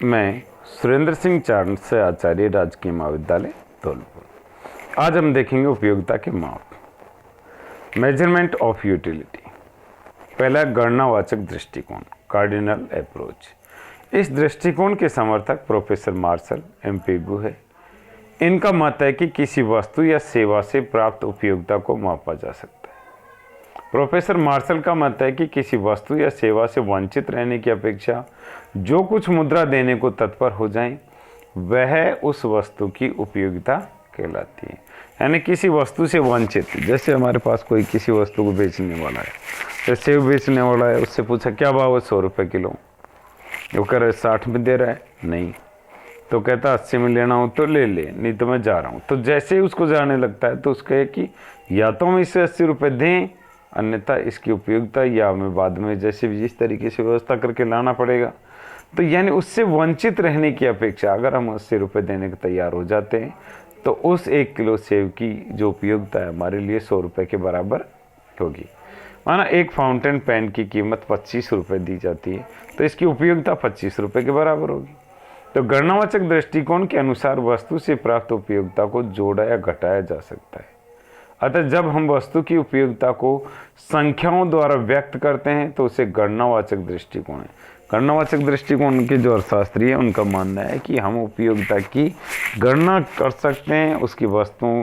मैं सुरेंद्र सिंह चारण से आचार्य राजकीय महाविद्यालय धौलपुर। आज हम देखेंगे उपयोगिता के माप, मेजरमेंट ऑफ यूटिलिटी। पहला गणनावाचक दृष्टिकोण, कार्डिनल अप्रोच। इस दृष्टिकोण के समर्थक प्रोफेसर मार्शल एमपीगू है। इनका मत है कि किसी वस्तु या सेवा से प्राप्त उपयोगिता को मापा जा सकता है। प्रोफेसर मार्शल का मत है कि किसी वस्तु या सेवा से वंचित रहने की अपेक्षा जो कुछ मुद्रा देने को तत्पर हो जाए वह उस वस्तु की उपयोगिता कहलाती है। यानी किसी वस्तु से वंचित, जैसे हमारे पास कोई किसी वस्तु को बेचने वाला है, जैसे सेब बेचने वाला है, उससे पूछा क्या भाव है, 100 रुपये किलो। वो कह रहा है 60 में दे रहा है, नहीं तो कहता 80 में लेना हो तो ले ले, नहीं तो मैं जा रहा हूँ। तो जैसे ही उसको जाने लगता है तो उसका है कि या तो हम इसे 80 रुपये दें, अन्यथा इसकी उपयोगिता या हमें बाद में जैसे भी जिस तरीके से व्यवस्था करके लाना पड़ेगा। तो यानी उससे वंचित रहने की अपेक्षा अगर हम 80 रुपये देने को तैयार हो जाते हैं तो उस 1 किलो सेब की जो उपयोगिता है हमारे लिए 100 रुपये के बराबर होगी। माना एक फाउंटेन पेन की कीमत 25 रुपये दी जाती है तो इसकी उपयोगिता 25 रुपये के बराबर होगी। तो गणनावाचक दृष्टिकोण के अनुसार वस्तु से प्राप्त उपयोगिता को जोड़ा या घटाया जा सकता है। अतः जब हम वस्तु की उपयोगिता को संख्याओं द्वारा व्यक्त करते हैं तो उसे गणनावाचक दृष्टिकोण है। गणनावाचक दृष्टिकोण के जो अर्थशास्त्री है उनका मानना है कि हम उपयोगिता की गणना कर सकते हैं, उसकी वस्तुओं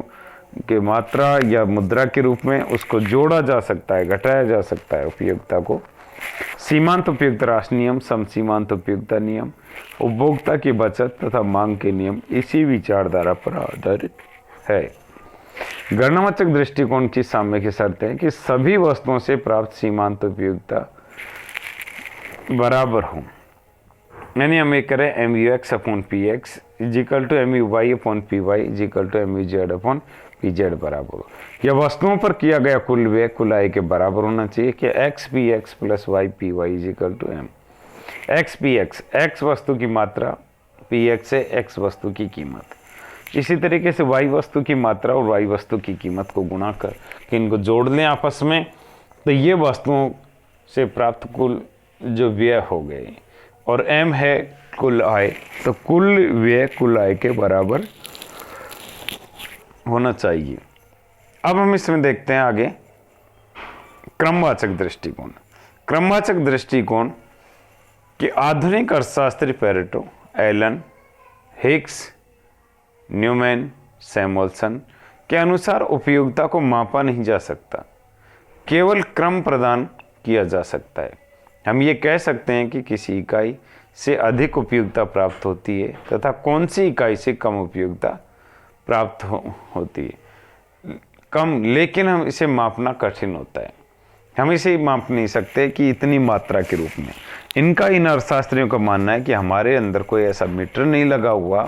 के मात्रा या मुद्रा के रूप में उसको जोड़ा जा सकता है, घटाया जा सकता है उपयोगिता को। सीमांत उपयोगिता राशि नियम, समसीमांत उपयोगिता नियम, उपभोक्ता की बचत तथा मांग के नियम इसी विचारधारा पर आधारित है। गणनावाचक दृष्टिकोण की साम्य की शर्त है कि सभी वस्तुओं से प्राप्त सीमांत उपयोगिता बराबर हो। यानी हम एक करें MUX upon PX equal to MUY upon PY equal to MUZ upon PZ बराबर हो। यह वस्तुओं पर किया गया कुल व्यय कुल आय के बराबर होना चाहिए कि XPX plus YPY equal to M। XPX X वस्तु की मात्रा, PX है X वस्तु की कीमत। इसी तरीके से Y वस्तु की मात्रा और Y वस्तु की कीमत को गुणा कर कि इनको जोड़ लें आपस में, तो ये वस्तुओं से प्राप्त कुल जो व्यय हो गए और M है कुल आय, तो कुल व्यय कुल आय के बराबर होना चाहिए। अब हम इसमें देखते हैं आगे क्रमवाचक दृष्टिकोण। क्रमवाचक दृष्टिकोण के आधुनिक अर्थशास्त्री Pareto, Allen, Hicks, Neumann, Samuelson के अनुसार उपयोगिता को मापा नहीं जा सकता, केवल क्रम प्रदान किया जा सकता है। हम ये कह सकते हैं कि किसी इकाई से अधिक उपयोगिता प्राप्त होती है तथा कौन सी इकाई से कम उपयोगिता प्राप्त होती है कम, लेकिन हम इसे मापना कठिन होता है। हम इसे माप नहीं सकते कि इतनी मात्रा के रूप में। इनका इन अर्थशास्त्रियों का मानना है कि हमारे अंदर कोई ऐसा मीटर नहीं लगा हुआ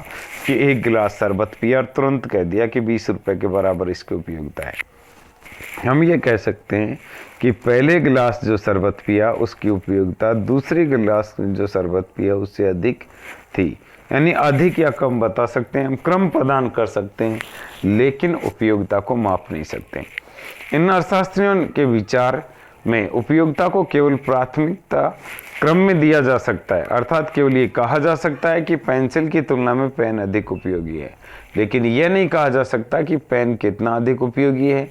कि एक गिलास शरबत पिया और तुरंत कह दिया कि 20 रुपये के बराबर इसकी उपयोगिता है। हम ये कह सकते हैं कि पहले गिलास जो शरबत पिया उसकी उपयोगिता दूसरे गिलास जो शरबत पिया उससे अधिक थी। यानी अधिक या कम बता सकते हैं, हम क्रम प्रदान कर सकते हैं लेकिन उपयोगिता को माप नहीं सकते। इन अर्थशास्त्रियों के विचार में उपयोगिता को केवल प्राथमिकता क्रम में दिया जा सकता है, अर्थात केवल ये कहा जा सकता है कि पेंसिल की तुलना में पेन अधिक उपयोगी है, लेकिन यह नहीं कहा जा सकता कि पेन कितना अधिक उपयोगी है।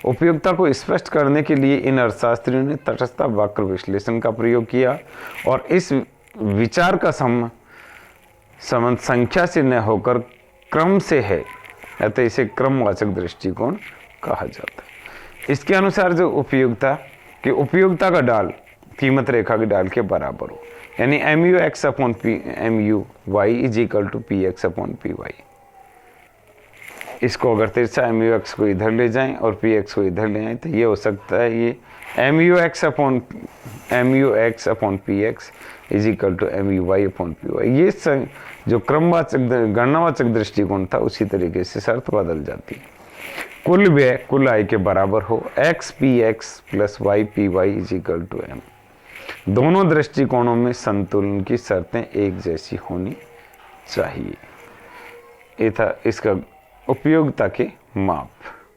उपयोगिता को स्पष्ट करने के लिए इन अर्थशास्त्रियों ने तटस्थ वक्र विश्लेषण का प्रयोग किया और इस विचार का संबंध संख्या से न होकर क्रम से है, अतः इसे क्रमवाचक दृष्टिकोण कहा जाता है। इसके अनुसार जो उपयोगिता का डाल कीमत रेखा के डाल के बराबर हो, यानी MUX upon MUY is equal to PX upon PY। इसको अगर तिरछा MUX को इधर ले जाएं और PX को इधर ले आएं तो ये हो सकता है ये MUX upon PX is equal to MUY upon PY। ये जो क्रमवाचक गणनावाचक दृष्टिकोण था उसी तरीके से शर्त बदल जाती है। कुल व्यय कुल आय के बराबर हो, XPX plus YPY is equal to M। दोनों दृष्टिकोणों में संतुलन की शर्तें एक जैसी होनी चाहिए। ये था इसका उपयोगिता के माप।